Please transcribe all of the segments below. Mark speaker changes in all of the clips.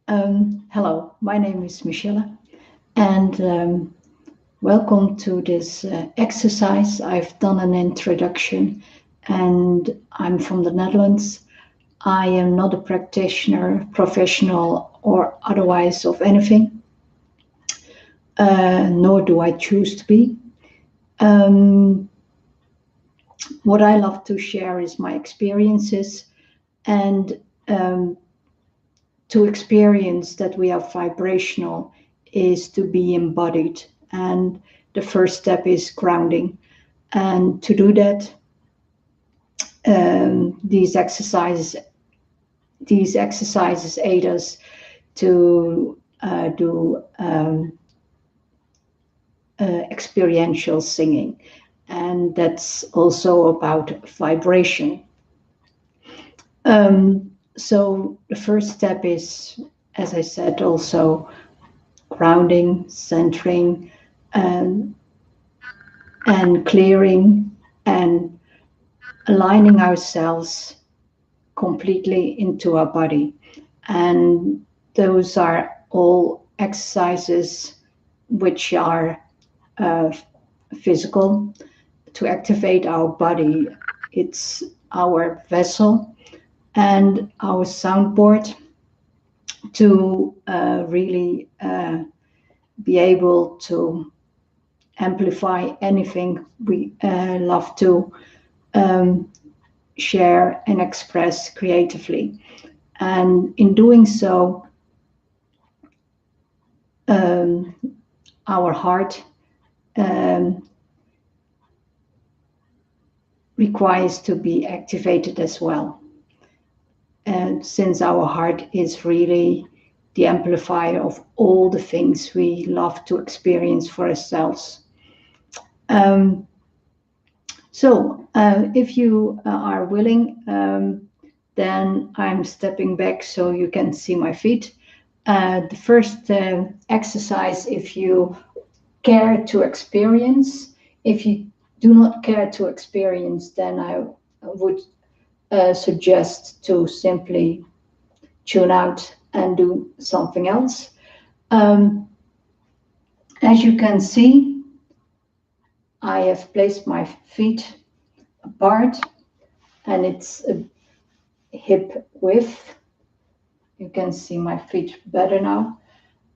Speaker 1: Hello, my name is Michelle, and welcome to this exercise. I've done an introduction, and I'm from the Netherlands. I am not a practitioner, professional, or otherwise of anything, nor do I choose to be. What I love to share is my experiences and to experience that we are vibrational is to be embodied. And the first step is grounding. And to do that, these exercises aid us to do experiential singing. And that's also about vibration. So the first step is, as I said, also grounding, centering, and clearing and aligning ourselves completely into our body. And those are all exercises which are physical to activate our body. It's our vessel and our soundboard to really be able to amplify anything we love to share and express creatively. And in doing so, our heart requires to be activated as well. And since our heart is really the amplifier of all the things we love to experience for ourselves. If you are willing, then I'm stepping back so you can see my feet. The first exercise, if you care to experience, if you do not care to experience, then I would suggest to simply tune out and do something else. As you can see, I have placed my feet apart and it's a hip width. You can see my feet better now.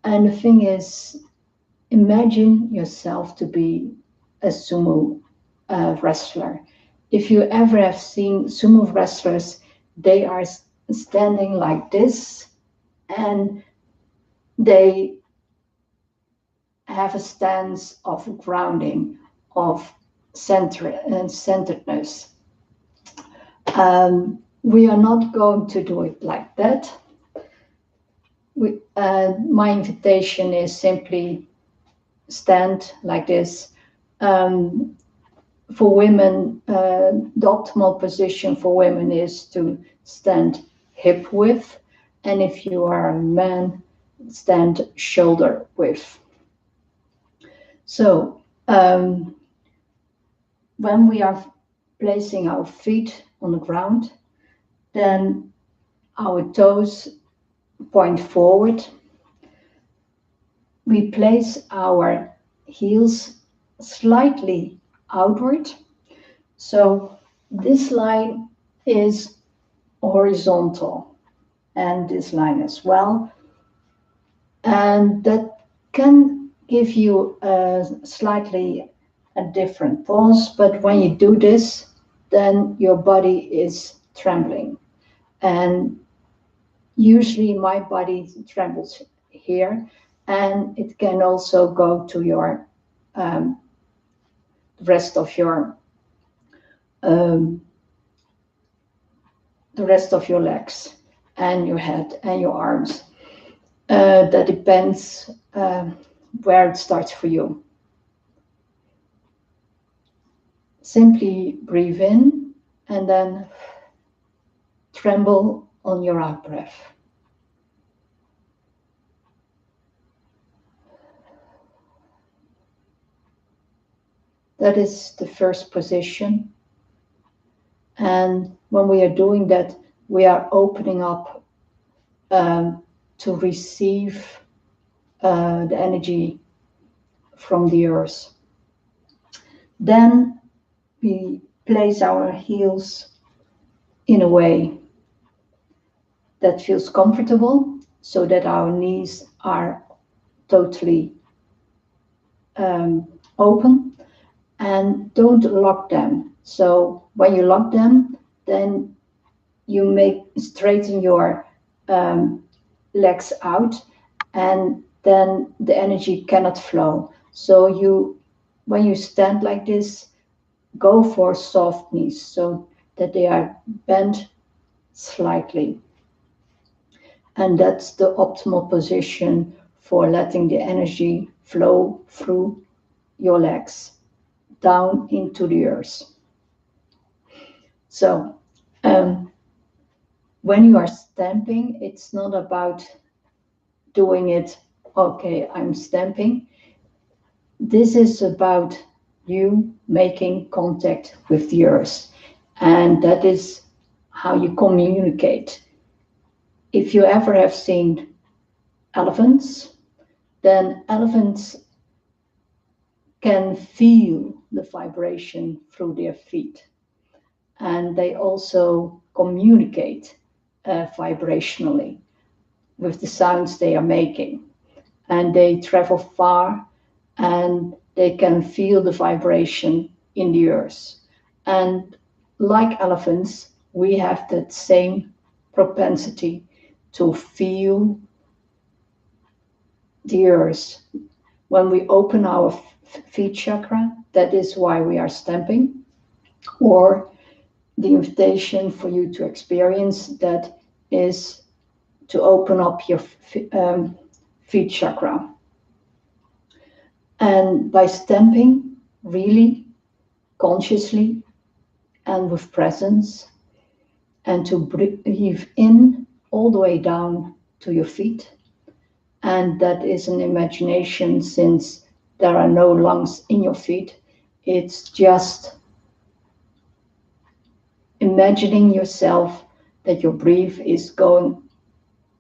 Speaker 1: And the thing is, imagine yourself to be a sumo wrestler. If you ever have seen sumo wrestlers, they are standing like this and they have a stance of grounding, of centeredness. We are not going to do it like that. My invitation is simply stand like this. For women, the optimal position for women is to stand hip width, and if you are a man, stand shoulder width. So when we are placing our feet on the ground, then our toes point forward. We place our heels slightly outward. So this line is horizontal and this line as well. And that can give you a slightly a different pose, but when you do this, then your body is trembling. And usually my body trembles here, and it can also go to your rest of your the rest of your legs and your head and your arms. That depends where it starts for you. Simply breathe in and then tremble on your out breath. That is the first position. And when we are doing that, we are opening up to receive the energy from the earth. Then we place our heels in a way that feels comfortable, so that our knees are totally open, and don't lock them. So when you lock them, then you straighten your legs out, and then the energy cannot flow. So when you stand like this, go for soft knees so that they are bent slightly. And that's the optimal position for letting the energy flow through your legs down into the earth. So when you are stamping, it's not about doing it, okay, I'm stamping. This is about you making contact with the earth, and that is how you communicate. If you ever have seen elephants, then elephants can feel the vibration through their feet, and they also communicate vibrationally with the sounds they are making, and they travel far, and they can feel the vibration in the earth. And like elephants, we have that same propensity to feel the earth. When we open our feet chakra, that is why we are stamping, or the invitation for you to experience that is to open up your feet chakra. And by stamping, really consciously and with presence, and to breathe in all the way down to your feet. And that is an imagination, since there are no lungs in your feet. It's just imagining yourself that your breath is going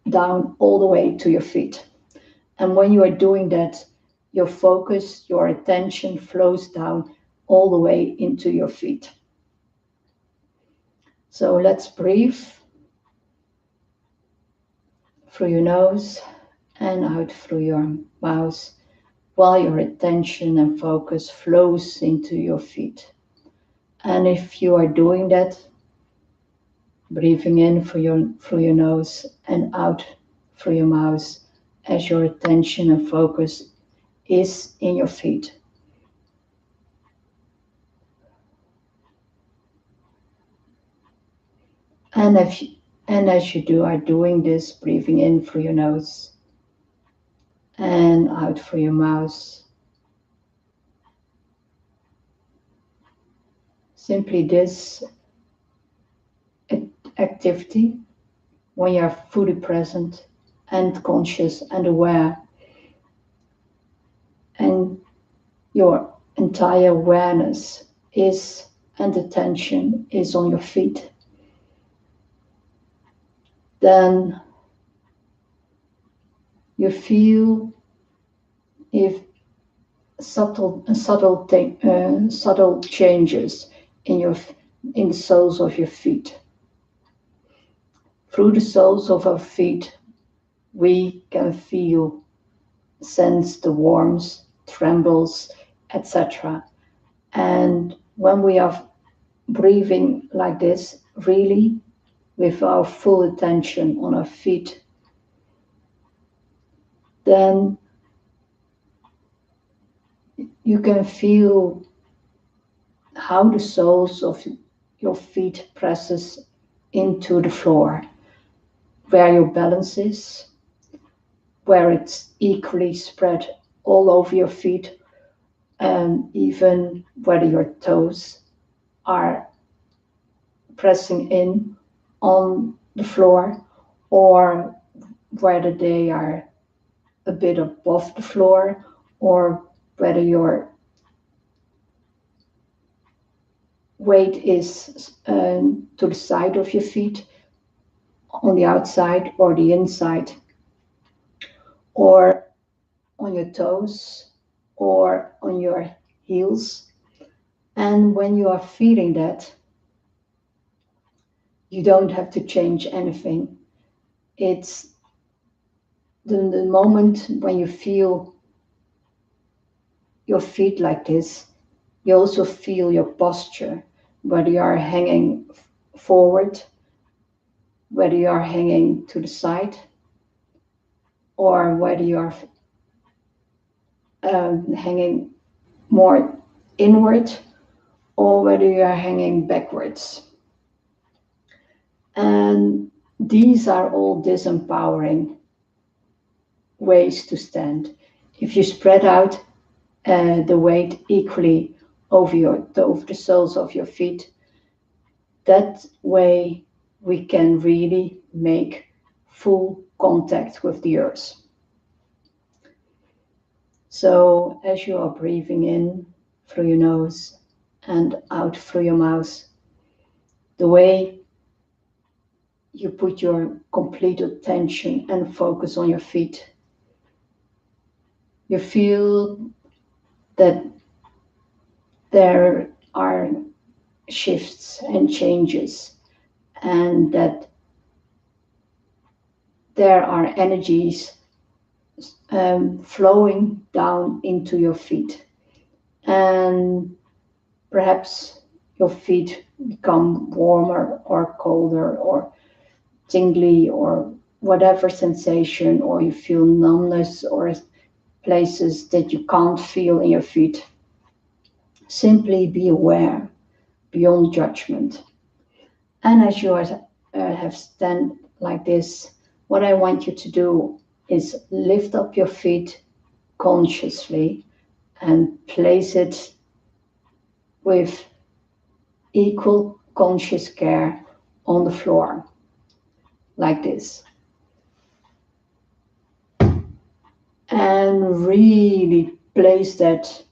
Speaker 1: down all the way to your feet. And when you are doing that, your focus, your attention flows down all the way into your feet. So let's breathe through your nose and out through your mouth, while your attention and focus flows into your feet. And if you are doing that, breathing in through your nose and out through your mouth, as your attention and focus is in your feet. And as you are doing this, breathing in through your nose and out through your mouth, simply this activity, when you are fully present and conscious and aware, and your entire awareness is and attention is on your feet, then you feel if subtle changes in the soles of your feet. Through the soles of our feet, we can feel, sense the warmth, trembles, etc. And when we are breathing like this, really with our full attention on our feet, then you can feel how the soles of your feet presses into the floor, where your balance is, where it's equally spread all over your feet, and even whether your toes are pressing in on the floor, or whether they are a bit above the floor, or whether your weight is to the side of your feet, on the outside or the inside. or on your toes or on your heels. And when you are feeling that, you don't have to change anything. It's the moment when you feel your feet like this, you also feel your posture, whether you are hanging forward, whether you are hanging to the side, or whether you are hanging more inward, or whether you are hanging backwards. And these are all disempowering ways to stand. If you spread out the weight equally over the soles of your feet, that way we can really make full contact with the earth. So as you are breathing in through your nose and out through your mouth, the way you put your complete attention and focus on your feet, you feel that there are shifts and changes, and that there are energies flowing down into your feet. And perhaps your feet become warmer or colder or tingly or whatever sensation, or you feel numbness or places that you can't feel in your feet. Simply be aware, beyond judgment. And as you have stand like this, what I want you to do is lift up your feet consciously and place it with equal conscious care on the floor, like this. And really place that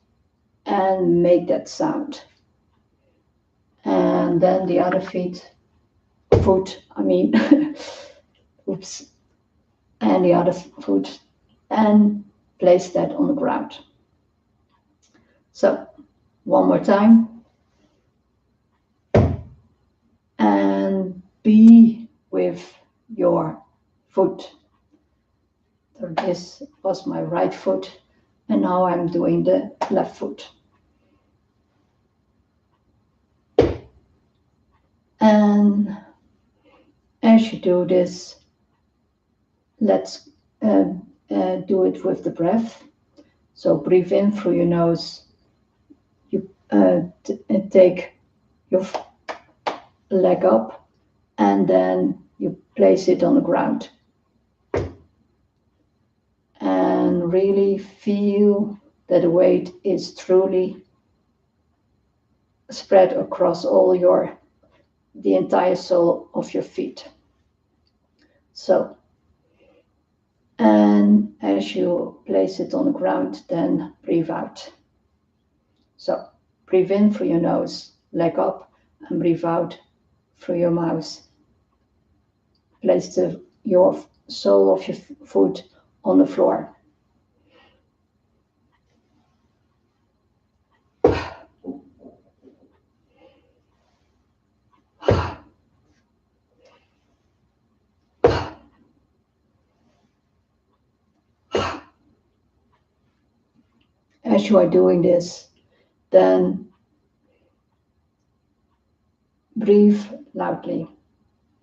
Speaker 1: and make that sound. And then the other foot, oops, and the other foot, and place that on the ground. So, one more time. And be with your foot. So this was my right foot, and now I'm doing the left foot. And as you do this, let's do it with the breath. So breathe in through your nose. You take your leg up, and then you place it on the ground. And really feel that the weight is truly spread across the entire sole of your feet. So, and as you place it on the ground, then breathe out. So, breathe in through your nose, leg up, and breathe out through your mouth. Place your sole of your foot on the floor. As you are doing this, then breathe loudly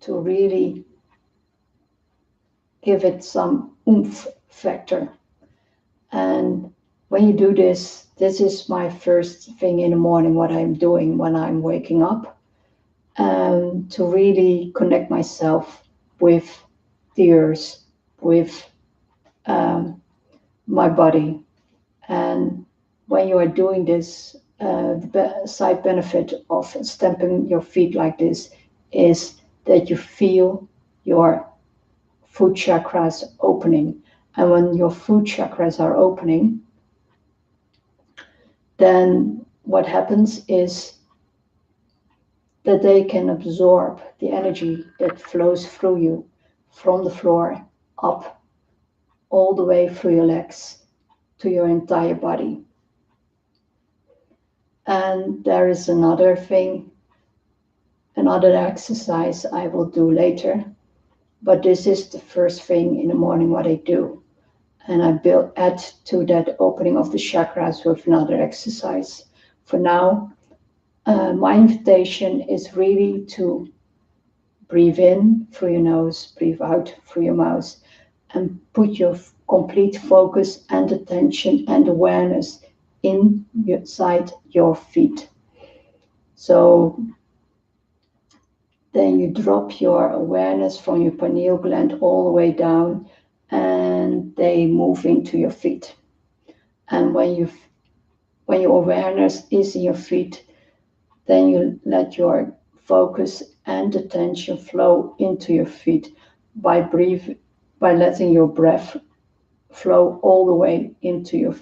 Speaker 1: to really give it some oomph factor. And when you do this is my first thing in the morning, what I'm doing when I'm waking up, to really connect myself with the earth, with my body. And when you are doing this, the side benefit of stamping your feet like this is that you feel your foot chakras opening. And when your foot chakras are opening, then what happens is that they can absorb the energy that flows through you from the floor up all the way through your legs to your entire body. And there is another thing, another exercise I will do later, but this is the first thing in the morning what I do. And I add to that opening of the chakras with another exercise. For now, my invitation is really to breathe in through your nose, breathe out through your mouth, and put your complete focus and attention and awareness inside your feet. So then you drop your awareness from your pineal gland all the way down, and they move into your feet. And when your awareness is in your feet, then you let your focus and attention flow into your feet by letting your breath flow all the way into your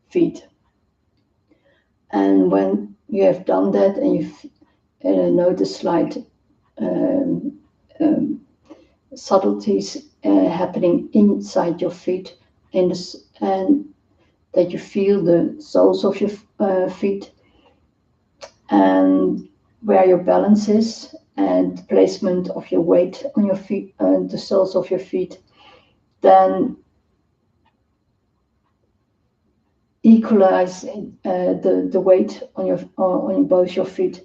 Speaker 1: feet. And when you have done that and you notice slight subtleties happening inside your feet, and that you feel the soles of your feet and where your balance is, and placement of your weight on your feet, the soles of your feet, then equalize the weight on both your feet.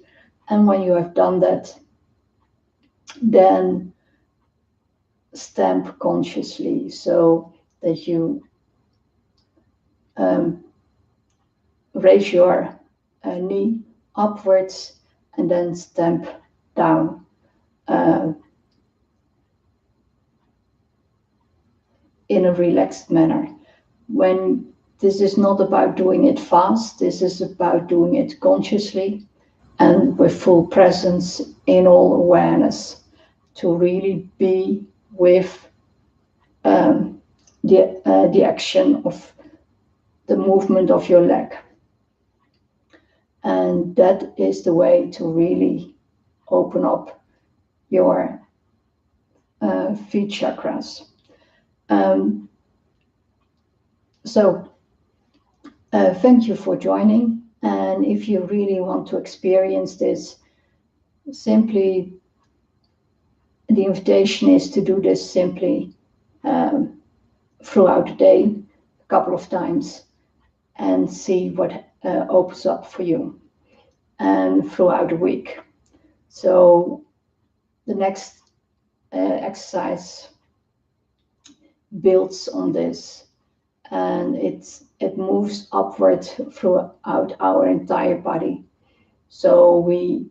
Speaker 1: And when you have done that, then stamp consciously, so that you raise your knee upwards and then stamp down in a relaxed manner. When this is not about doing it fast, this is about doing it consciously and with full presence in all awareness, to really be with the action of the movement of your leg. And that is the way to really open up your feet chakras. Thank you for joining. And if you really want to experience this, simply the invitation is to do this simply throughout the day, a couple of times, and see what opens up for you, and throughout the week. So the next exercise builds on this, and it moves upward throughout our entire body. So we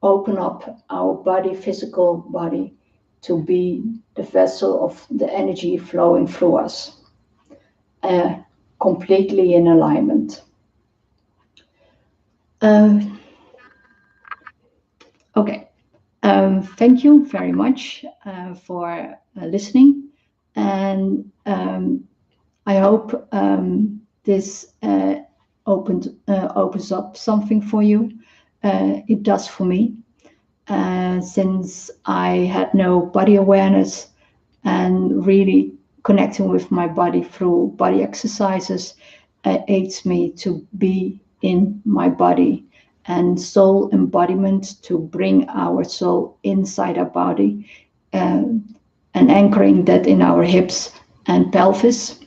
Speaker 1: open up our body, physical body, to be the vessel of the energy flowing through us, completely in alignment. Okay. Thank you very much for listening, and I hope this opens up something for you. It does for me, since I had no body awareness, and really connecting with my body through body exercises aids me to be in my body, and soul embodiment, to bring our soul inside our body, and anchoring that in our hips and pelvis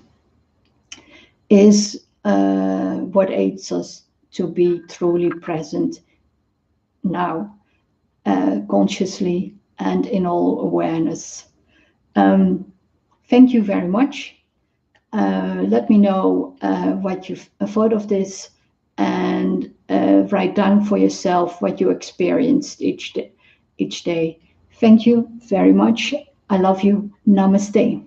Speaker 1: is what aids us to be truly present now, consciously and in all awareness. Thank you very much. Let me know what you've thought of this, and write down for yourself what you experienced each day. Thank you very much. I love you. Namaste.